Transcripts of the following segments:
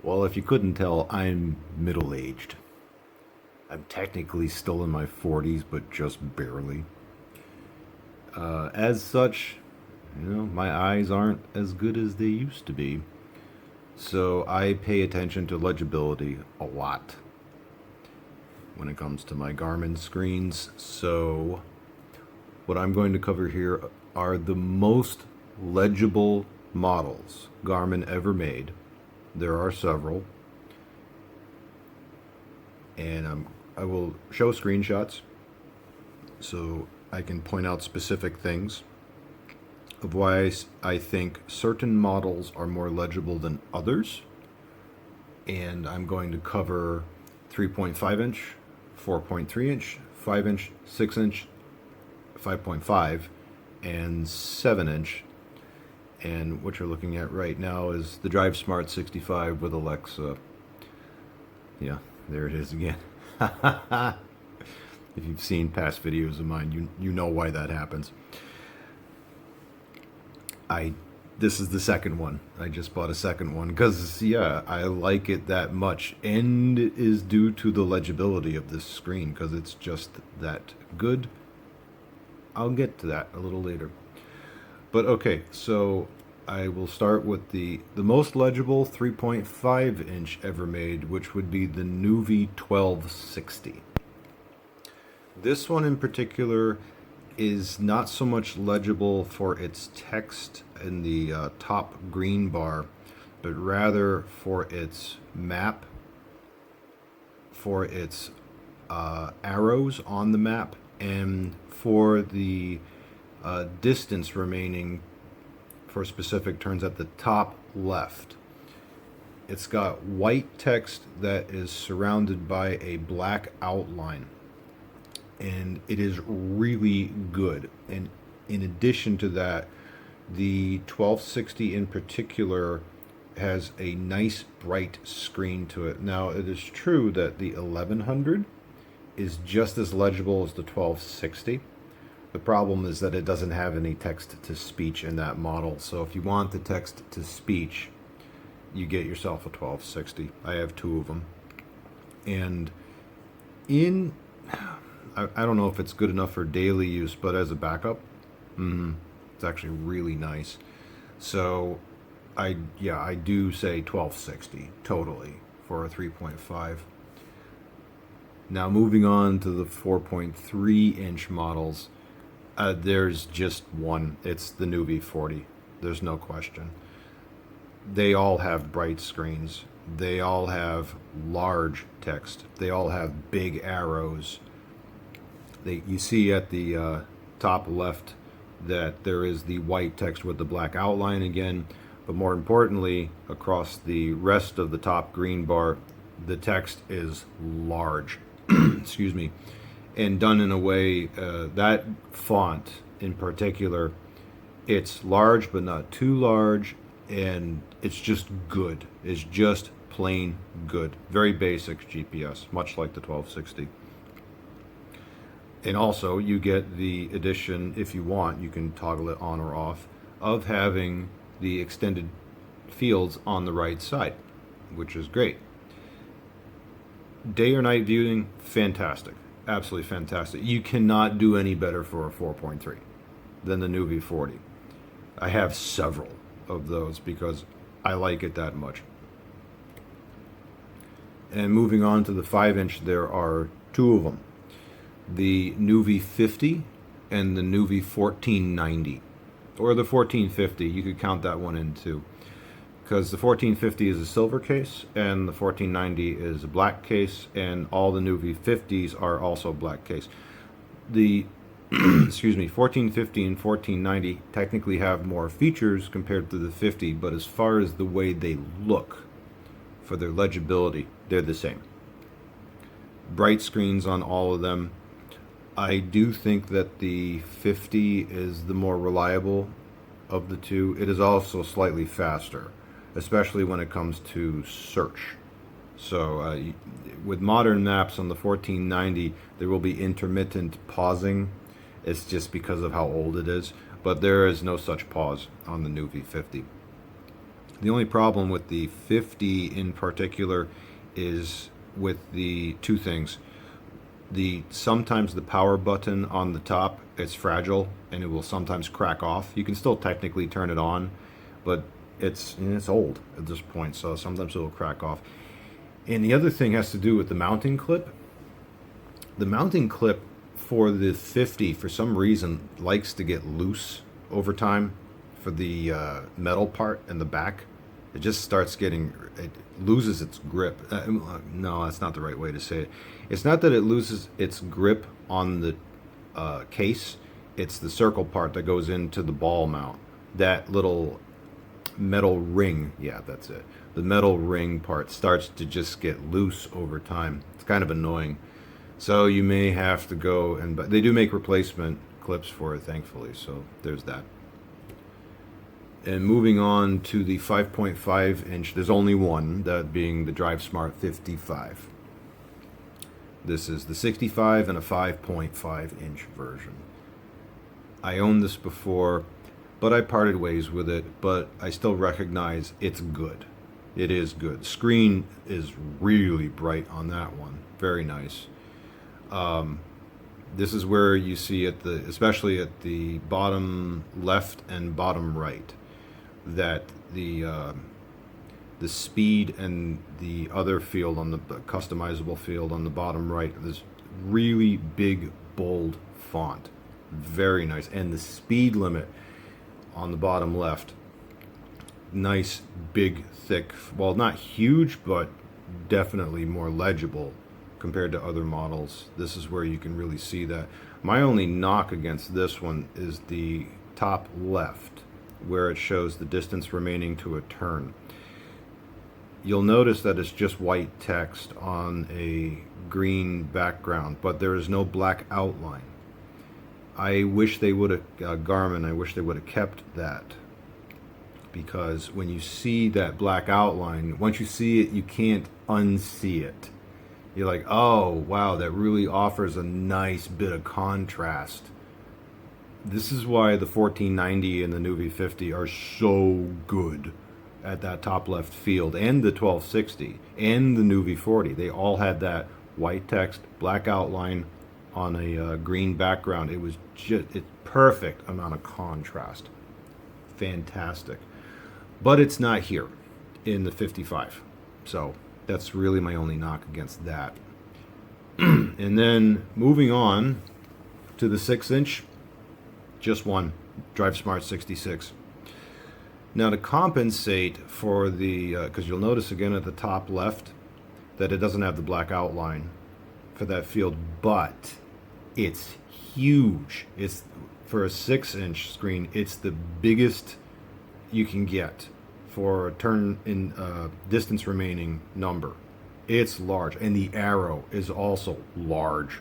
Well, if you couldn't tell, I'm middle-aged. I'm technically still in my 40s, but just barely. As such, my eyes aren't as good as they used to be. So I pay attention to legibility a lot when it comes to my Garmin screens. So what I'm going to cover here are the most legible models Garmin ever made. There are several, and I will show screenshots so I can point out specific things of why I think certain models are more legible than others. And I'm going to cover 3.5 inch, 4.3 inch, 5 inch, 6 inch, 5.5, and 7 inch. And what you're looking at right now is the Drive Smart 65 with Alexa. Yeah, there it is again. If you've seen past videos of mine, you know why that happens. This is the second one. I just bought a second one because, yeah, I like it that much, and it is due to the legibility of this screen because it's just that good. I'll get to that a little later. But okay, so I will start with the most legible 3.5 inch ever made, which would be the Nuvi 1260. This one in particular is not so much legible for its text in the top green bar, but rather for its map, for its arrows on the map, and for the distance remaining for specific turns at the top left. It's got white text that is surrounded by a black outline, and it is really good. And in addition to that, the 1260 in particular has a nice bright screen to it. Now, it is true that the 1100 is just as legible as the 1260. The problem is that it doesn't have any text to speech in that model. So if you want the text to speech, you get yourself a 1260. I have two of them. And I don't know if it's good enough for daily use, but as a backup, it's actually really nice. So I do say 1260 totally for a 3.5. Now moving on to the 4.3 inch models, there's just one. It's the Nuvi 40. There's no question. They all have bright screens. They all have large text. They all have big arrows. You see at the top left that there is the white text with the black outline again, but more importantly, across the rest of the top green bar, the text is large. Excuse me. And done in a way, that font in particular, it's large but not too large, and it's just good. It's just plain good. Very basic GPS, much like the 1260. And also, you get the addition, if you want, you can toggle it on or off, of having the extended fields on the right side, which is great. Day or night viewing, fantastic. Absolutely fantastic. You cannot do any better for a 4.3 than the Nuvi 40. I have several of those because I like it that much. And moving on to the 5 inch, there are two of them. The Nuvi 50 and the Nuvi 1490. Or the 1450, you could count that one in too. Because the 1450 is a silver case and the 1490 is a black case, and all the Nuvi 50s are also black case. The 1450 and 1490 technically have more features compared to the 50, but as far as the way they look for their legibility, they're the same. Bright screens on all of them. I do think that the 50 is the more reliable of the two. It is also slightly faster, especially when it comes to search. So with modern maps on the 1490, there will be intermittent pausing. It's just because of how old it is, but there is no such pause on the Nuvi 50. The only problem with the 50 in particular is with the two things. Sometimes the power button on the top, it's fragile and it will sometimes crack off. You can still technically turn it on, but it's old at this point, so sometimes it will crack off. And the other thing has to do with the mounting clip. The mounting clip for the 50, for some reason, likes to get loose over time for the metal part in the back. It just starts getting, it loses its grip. No, that's not the right way to say it. It's not that it loses its grip on the case. It's the circle part that goes into the ball mount. That little metal ring, yeah, that's it. The metal ring part starts to just get loose over time. It's kind of annoying. So you may have to go and, but they do make replacement clips for it, thankfully. So there's that. And moving on to the 5.5 inch, there's only one, that being the DriveSmart 55. This is the 65 and a 5.5 inch version. I owned this before, but I parted ways with it, but I still recognize it's good. It is good. Screen is really bright on that one. Very nice. This is where you see especially at the bottom left and bottom right, that the speed and the other field on the customizable field on the bottom right, this really big bold font, very nice. And the speed limit on the bottom left, nice big thick, well, not huge, but definitely more legible compared to other models. This is where you can really see that. My only knock against this one is the top left, where it shows the distance remaining to a turn. You'll notice that it's just white text on a green background, but there is no black outline. I wish they would have, Garmin, I wish they would have kept that, because when you see that black outline, once you see it, you can't unsee it. You're like, oh, wow, that really offers a nice bit of contrast. This is why the 1490 and the new V50 are so good at that top left field, and the 1260 and the new V40. They all had that white text, black outline on a green background. It was just a perfect amount of contrast. Fantastic. But it's not here in the 55. So that's really my only knock against that. And then moving on to the 6-inch, just one, DriveSmart 66. Now to compensate for the, because you'll notice again at the top left that it doesn't have the black outline for that field, but it's huge. It's, for a 6-inch screen, it's the biggest you can get for a turn in distance remaining number. It's large, and the arrow is also large.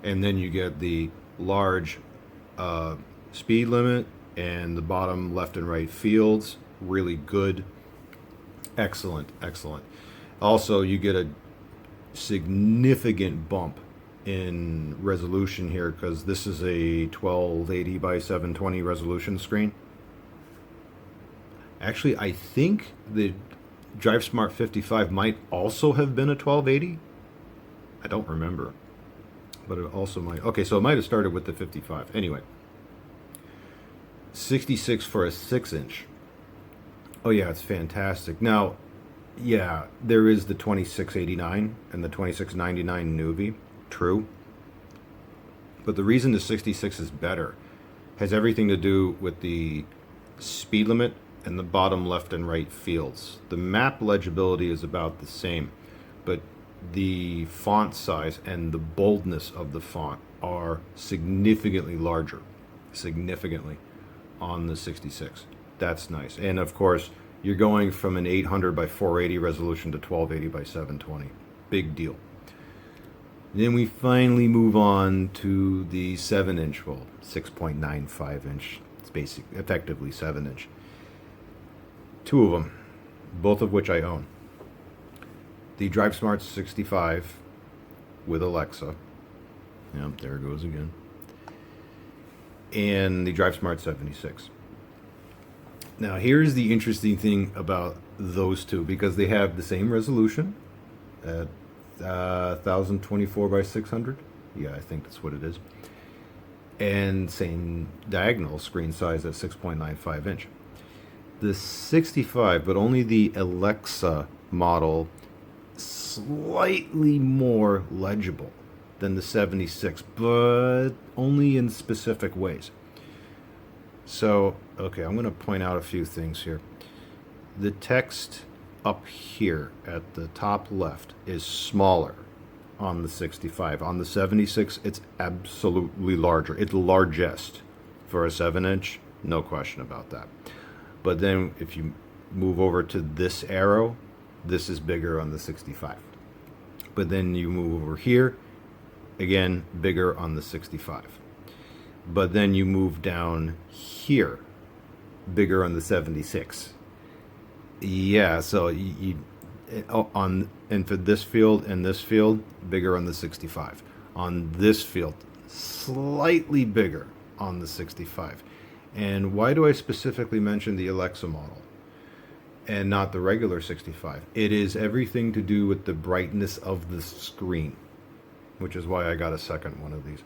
And then you get the large speed limit and the bottom left and right fields, really good. Excellent, excellent. Also, you get a significant bump in resolution here, because this is a 1280 by 720 resolution screen. Actually, I think the DriveSmart 55 might also have been a 1280. I don't remember, but it also might. Okay, so it might have started with the 55. Anyway, 66 for a 6-inch. Oh yeah, it's fantastic. Now, yeah, there is the 2689 and the 2699 Nuvi. True. But the reason the 66 is better has everything to do with the speed limit and the bottom left and right fields. The map legibility is about the same, but the font size and the boldness of the font are significantly larger, significantly, on the 66. That's nice. And of course, you're going from an 800 by 480 resolution to 1280 by 720. Big deal. Then we finally move on to the 7-inch, well, 6.95 inch. It's effectively 7-inch. Two of them, both of which I own. The DriveSmart 65 with Alexa. Yep, there it goes again. And the DriveSmart 76. Now, here's the interesting thing about those two, because they have the same resolution at 1024 by 600. Yeah, I think that's what it is. And same diagonal screen size at 6.95 inch. The 65, but only the Alexa model, slightly more legible than the 76, but only in specific ways. So, okay, I'm going to point out a few things here. The text up here at the top left is smaller on the 65. On the 76, it's absolutely larger. It's largest for a 7-inch, no question about that. But then if you move over to this arrow, this is bigger on the 65. But then you move over here, again, bigger on the 65. But then you move down here, bigger on the 76. Yeah, so you on, and for this field and this field, bigger on the 65. On this field, slightly bigger on the 65. And why do I specifically mention the Alexa model and not the regular 65? It is everything to do with the brightness of the screen, which is why I got a second one of these.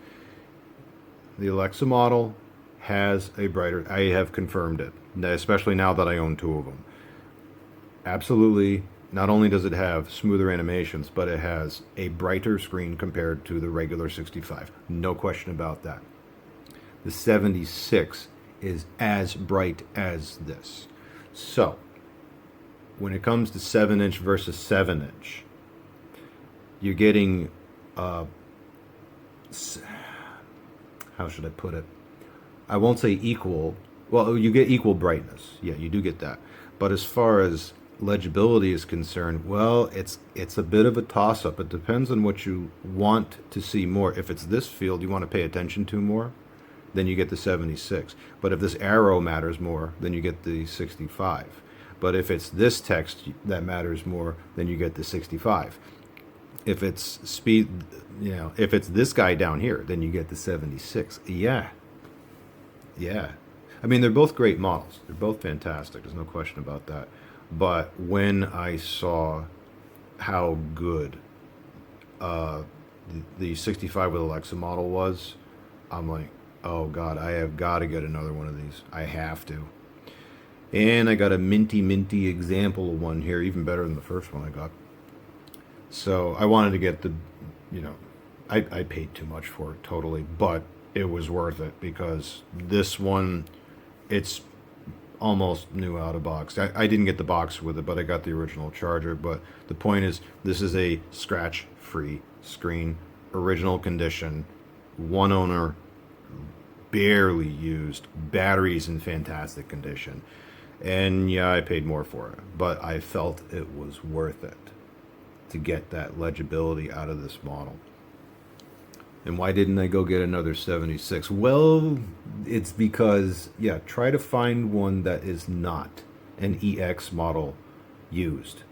The Alexa model has a brighter, I have confirmed it, especially now that I own two of them. Absolutely, not only does it have smoother animations, but it has a brighter screen compared to the regular 65. No question about that. The 76 is as bright as this. So, when it comes to 7-inch versus 7-inch, you're getting, how should I put it? I won't say equal. Well, you get equal brightness. Yeah, you do get that. But as far as legibility is concerned, well, it's a bit of a toss-up. It depends on what you want to see more. If it's this field you want to pay attention to more, then you get the 76. But if this arrow matters more, then you get the 65. But if it's this text that matters more, then you get the 65. If it's speed, if it's this guy down here, then you get the 76. Yeah. I mean, they're both great models. They're both fantastic. There's no question about that. But when I saw how good the 65 with Alexa model was, I'm like, oh God, I have got to get another one of these. I have to. And I got a minty example of one here, even better than the first one I got. So I wanted to get the, I paid too much for it totally, but it was worth it because this one, it's almost new out of box. I didn't get the box with it, but I got the original charger. But the point is, this is a scratch-free screen, original condition, one owner, barely used, batteries in fantastic condition. And yeah, I paid more for it, but I felt it was worth it to get that legibility out of this model. And why didn't I go get another 76? Well, it's because, try to find one that is not an EX model used.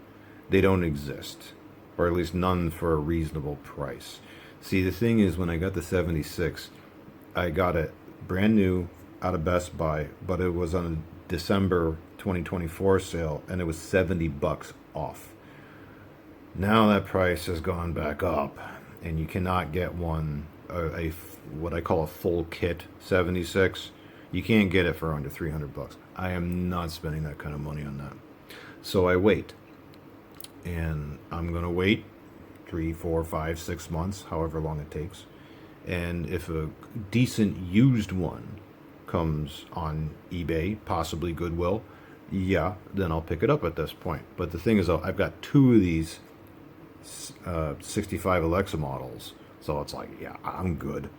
They don't exist, or at least none for a reasonable price. See, the thing is, when I got the 76, I got it brand new out of Best Buy, but it was on a December 2024 sale, and it was $70 off. Now that price has gone back up, and you cannot get one, what I call a full kit 76. You can't get it for under $300. I am not spending that kind of money on that. So I wait, and I'm gonna wait 3, 4, 5, 6 months, however long it takes. And if a decent used one comes on eBay, possibly Goodwill, then I'll pick it up at this point. But the thing is, though, I've got two of these 65 Alexa models, so it's like, I'm good.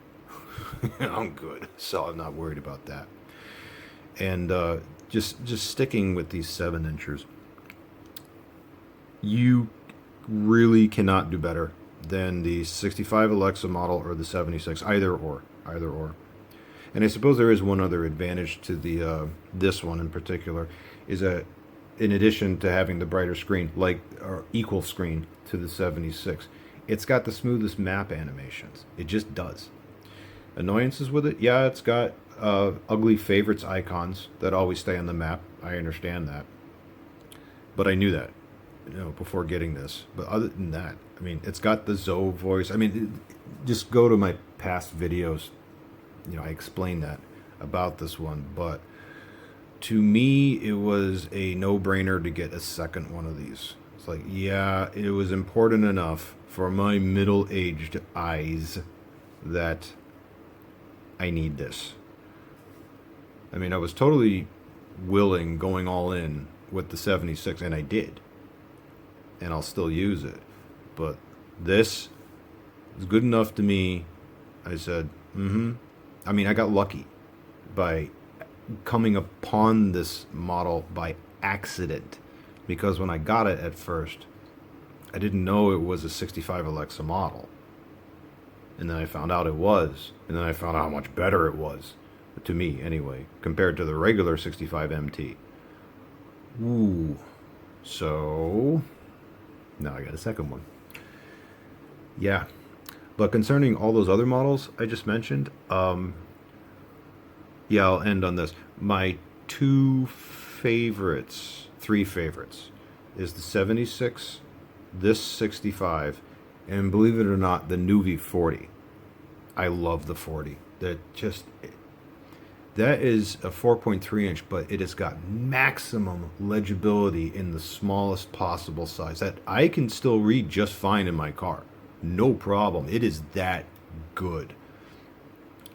I'm good, so I'm not worried about that. And just sticking with these 7-inchers, you really cannot do better than the 65 Alexa model or the 76, either or. And I suppose there is one other advantage to the this one in particular, is that in addition to having the brighter screen, or equal screen to the 76, it's got the smoothest map animations. It just does. Annoyances with it? Yeah, it's got ugly favorites icons that always stay on the map. I understand that. But I knew that, before getting this. But other than that, I mean, it's got the Zoe voice. I mean, just go to my past videos. I explained that about this one. But to me, it was a no-brainer to get a second one of these. It's like, yeah, it was important enough for my middle-aged eyes that I need this. I mean, I was totally willing, going all in with the 76, and I did. And I'll still use it. But this is good enough to me. I said, I mean, I got lucky by coming upon this model by accident, because when I got it at first, I didn't know it was a 65 Alexa model. And then I found out it was. And then I found out how much better it was, to me anyway, compared to the regular 65 MT. Ooh. So now I got a second one. Yeah. But concerning all those other models I just mentioned, yeah, I'll end on this. My three favorites, is the 76, this 65, and believe it or not, the Nuvi 40. I love the 40. That is a 4.3 inch, but it has got maximum legibility in the smallest possible size that I can still read just fine in my car. No problem. It is that good.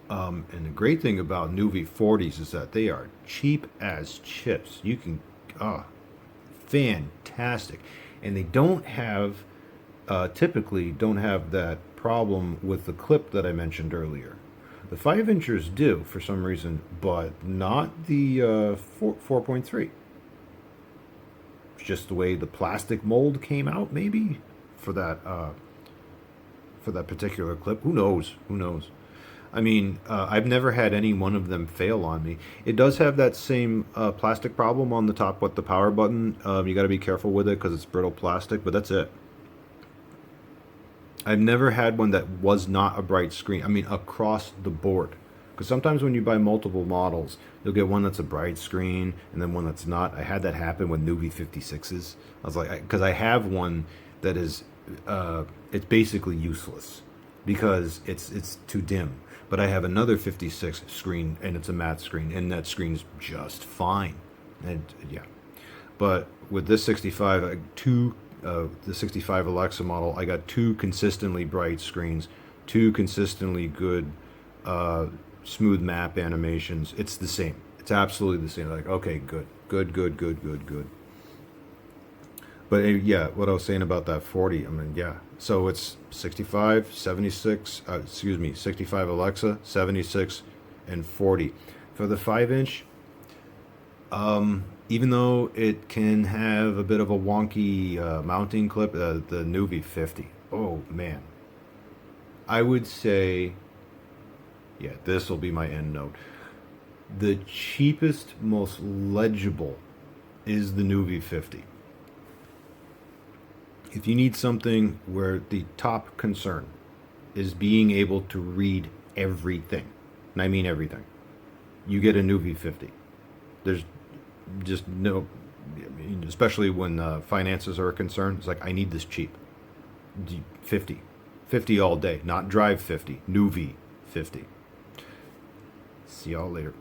And the great thing about Nuvi 40s is that they are cheap as chips. You can, fantastic. And they don't have, typically don't have that problem with the clip that I mentioned earlier. The 5-inchers do, for some reason, but not the 4.3. It's just the way the plastic mold came out, maybe, for that particular clip. Who knows? Who knows? I mean, I've never had any one of them fail on me. It does have that same plastic problem on the top with the power button. You got to be careful with it because it's brittle plastic, but that's it. I've never had one that was not a bright screen. I mean, across the board. Because sometimes when you buy multiple models, you'll get one that's a bright screen and then one that's not. I had that happen with Nuvi 56s. I was like, because I have one that is, it's basically useless because it's too dim. But I have another 56 screen and it's a matte screen, and that screen's just fine. And yeah, but with this 65, the 65 Alexa model, I got two consistently bright screens, two consistently good smooth map animations. It's the same. It's absolutely the same. Like, okay, good. But yeah, what I was saying about that 40, I mean, yeah. So it's 65, 76, 65 Alexa, 76, and 40. For the 5-inch, even though it can have a bit of a wonky mounting clip, the Nuvi 50, oh man. I would say, yeah, this will be my end note. The cheapest, most legible is the Nuvi 50. If you need something where the top concern is being able to read everything, and I mean everything, you get a Nuvi 50. There's just no, I mean, especially when finances are a concern. It's like, I need this cheap. 50 all day, not drive 50, Nuvi 50. See y'all later.